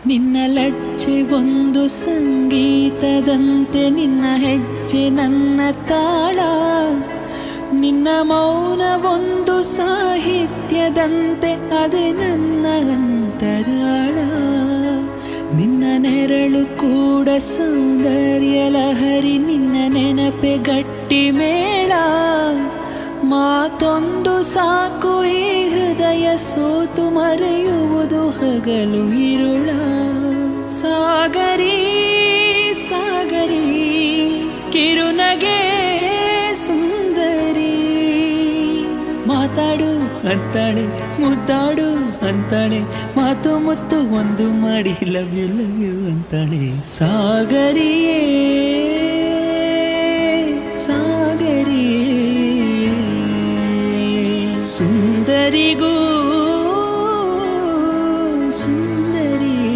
ನಿನ್ನ ಲಜ್ಜೆ ಒಂದು ಸಂಗೀತದಂತೆ, ನಿನ್ನ ಹೆಜ್ಜೆ ನನ್ನ ತಾಳ, ನಿನ್ನ ಮೌನ ಒಂದು ಸಾಹಿತ್ಯದಂತೆ, ಅದೇ ನನ್ನ ಅಂತರಾಳ. ನಿನ್ನ ನೆರಳು ಕೂಡ ಸೌಂದರ್ಯ ಲಹರಿ, ನಿನ್ನ ನೆನಪೆ ಗಟ್ಟಿ ಮೇಳ. ಮಾತೊಂದು ಸಾಕು ಈ ಹೃದಯ ಸೋತು ಮರೆಯುವುದು ಹಗಲು ಇರುಳ. ಸಾಗರಿ ಸಾಗರಿ ಕಿರುನಗೆ ಸುಂದರಿ, ಮಾತಾಡು ಅಂತಾಳೆ ಮುದ್ದಾಡು ಅಂತಾಳೆ, ಮಾತು ಮುತ್ತು ಒಂದು ಮಾಡಿ ಲವ್ ಯು ಅಂತಾಳೆ. ಸಾಗರಿಯೇ ಸಾಗರಿಯೇ ಸುಂದರಿಗೂ